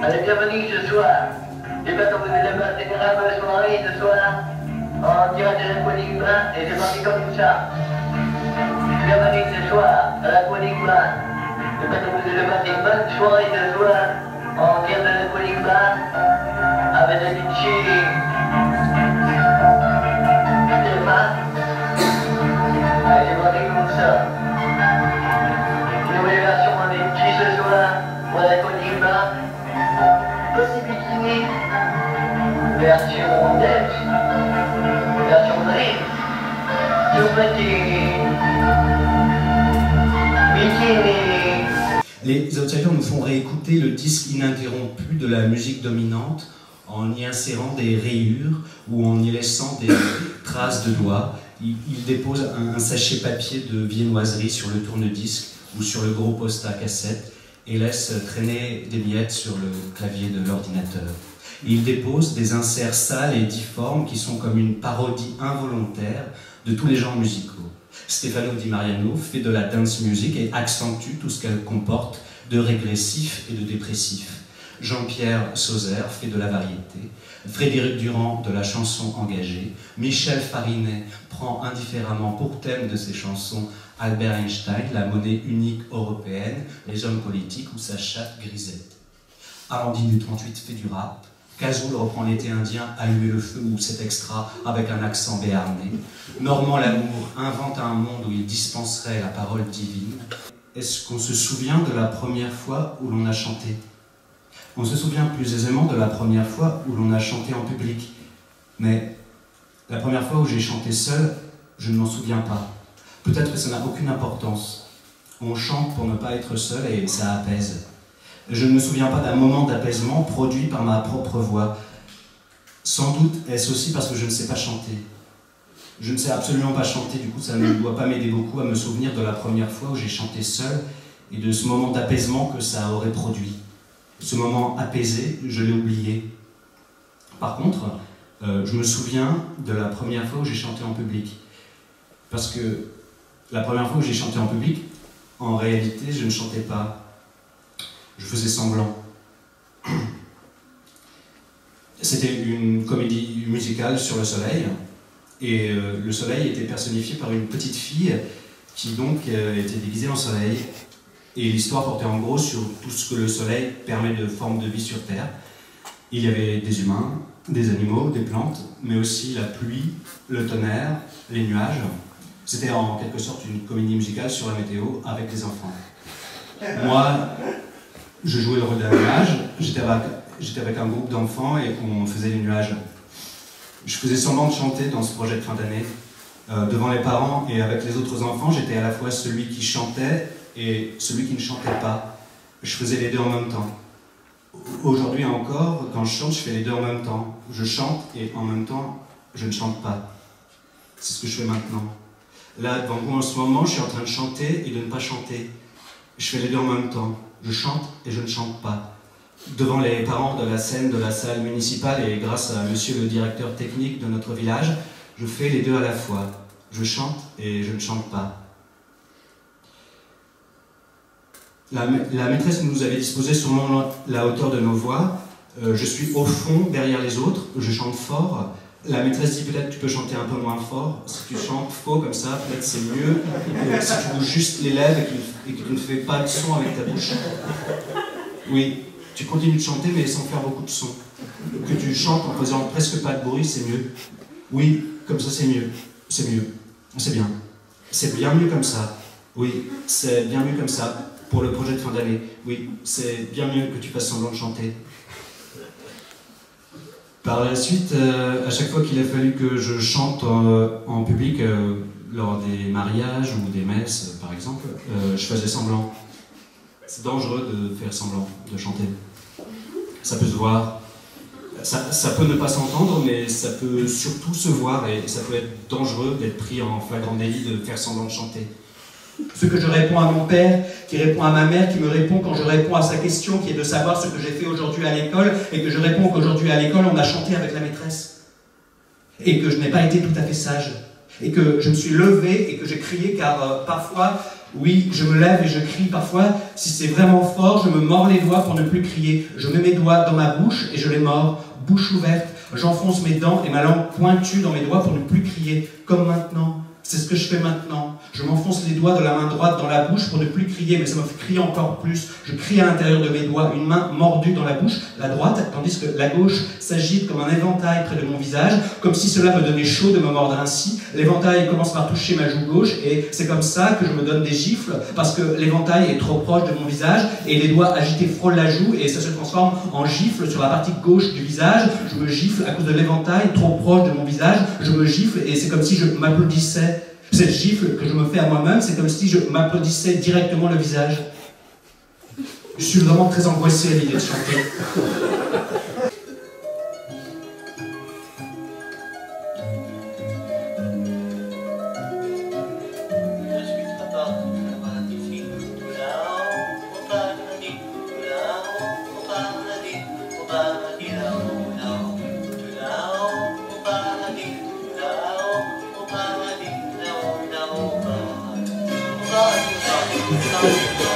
Allez, bienvenue ce soir. J'espère que vous allez passer une agréable soirée ce soir en direct de l'Aquatic Humain et c'est parti comme ça. Bienvenue ce soir à l'Aquatic Humain. J'espère que vous allez passer une bonne soirée ce soir en direct de l'Aquatic Humain avec la DJ Stéphane. Allez, c'est parti comme ça. Une nouvelle version en DJ ce soir pour l'Aquatic Humain. Petit bikini, version dance, version dream, tout petit bikini. Les Outsiders nous font réécouter le disque ininterrompu de la musique dominante en y insérant des rayures ou en y laissant des traces de doigts. Ils déposent un sachet papier de viennoiserie sur le tourne-disque ou sur le gros poste à cassette et laisse traîner des miettes sur le clavier de l'ordinateur. Il dépose des inserts sales et difformes qui sont comme une parodie involontaire de tous les genres musicaux. Stefano Di Mariano fait de la dance music et accentue tout ce qu'elle comporte de régressif et de dépressif. Jean-Pierre Sauzère fait de la variété, Frédéric Durand de la chanson engagée, Michel Farinet prend indifféremment pour thème de ses chansons Albert Einstein, la monnaie unique européenne, les hommes politiques ou sa chatte Grisette. Amandine du 38 fait du rap, Cazoul reprend l'été indien, Allumer le feu ou cet extra avec un accent béarnais. Normand Lamour invente un monde où il dispenserait la parole divine. Est-ce qu'on se souvient de la première fois où l'on a chanté ? On se souvient plus aisément de la première fois où l'on a chanté en public. Mais la première fois où j'ai chanté seul, je ne m'en souviens pas. Peut-être que ça n'a aucune importance. On chante pour ne pas être seul et ça apaise. Je ne me souviens pas d'un moment d'apaisement produit par ma propre voix. Sans doute est-ce aussi parce que je ne sais pas chanter. Je ne sais absolument pas chanter, du coup ça ne doit pas m'aider beaucoup à me souvenir de la première fois où j'ai chanté seul et de ce moment d'apaisement que ça aurait produit. Ce moment apaisé, je l'ai oublié. Par contre, je me souviens de la première fois où j'ai chanté en public. Parce que la première fois où j'ai chanté en public, en réalité, je ne chantais pas. Je faisais semblant. C'était une comédie musicale sur le soleil. Et le soleil était personnifié par une petite fille qui donc était déguisée en soleil. Et l'histoire portait en gros sur tout ce que le soleil permet de forme de vie sur Terre. Il y avait des humains, des animaux, des plantes, mais aussi la pluie, le tonnerre, les nuages. C'était en quelque sorte une comédie musicale sur la météo avec les enfants. Moi, je jouais le rôle d'un nuage, j'étais avec un groupe d'enfants et on faisait les nuages. Je faisais semblant de chanter dans ce projet de fin d'année. Devant les parents et avec les autres enfants, j'étais à la fois celui qui chantait et celui qui ne chantait pas. Je faisais les deux en même temps. Aujourd'hui encore, quand je chante, je fais les deux en même temps. Je chante et en même temps, je ne chante pas. C'est ce que je fais maintenant. Là, devant vous en ce moment, je suis en train de chanter et de ne pas chanter. Je fais les deux en même temps. Je chante et je ne chante pas. Devant les parents de la scène de la salle municipale et grâce à monsieur le directeur technique de notre village, je fais les deux à la fois. Je chante et je ne chante pas. La maîtresse nous avait disposé selon la hauteur de nos voix. Je suis au fond, derrière les autres, je chante fort. La maîtresse dit peut-être tu peux chanter un peu moins fort. Si tu chantes faux comme ça, peut-être c'est mieux. Si tu bouges juste les lèvres et que tu ne fais pas de son avec ta bouche. Oui, tu continues de chanter mais sans faire beaucoup de son. Que tu chantes en faisant presque pas de bruit, c'est mieux. Oui, comme ça c'est mieux. C'est mieux. C'est bien. C'est bien mieux comme ça. Oui, c'est bien mieux comme ça. Pour le projet de fin d'année, oui, c'est bien mieux que tu fasses semblant de chanter. Par la suite, à chaque fois qu'il a fallu que je chante en public, lors des mariages ou des messes, par exemple, je faisais semblant. C'est dangereux de faire semblant, de chanter. Ça peut se voir. Ça peut ne pas s'entendre, mais ça peut surtout se voir et ça peut être dangereux d'être pris en flagrant délit de faire semblant de chanter. Ce que je réponds à mon père, qui répond à ma mère, qui me répond quand je réponds à sa question, qui est de savoir ce que j'ai fait aujourd'hui à l'école, et que je réponds qu'aujourd'hui à l'école, on a chanté avec la maîtresse. Et que je n'ai pas été tout à fait sage. Et que je me suis levé et que j'ai crié, car parfois, Oui, je me lève et je crie parfois. Si c'est vraiment fort, je me mords les doigts pour ne plus crier. Je mets mes doigts dans ma bouche et je les mords, bouche ouverte. J'enfonce mes dents et ma langue pointue dans mes doigts pour ne plus crier, comme maintenant. C'est ce que je fais maintenant. Je m'enfonce les doigts de la main droite dans la bouche pour ne plus crier, mais ça me fait crier encore plus. Je crie à l'intérieur de mes doigts, une main mordue dans la bouche, la droite, tandis que la gauche s'agite comme un éventail près de mon visage, comme si cela me donnait chaud de me mordre ainsi. L'éventail commence par toucher ma joue gauche, et c'est comme ça que je me donne des gifles, parce que l'éventail est trop proche de mon visage, et les doigts agités frôlent la joue, et ça se transforme en gifle sur la partie gauche du visage. Je me gifle à cause de l'éventail trop proche de mon visage, je me gifle, et c'est comme si je m'applaudissais. Cette gifle que je me fais à moi-même, c'est comme si je m'applaudissais directement le visage. Je suis vraiment très angoissé à l'idée de chanter. Thank you.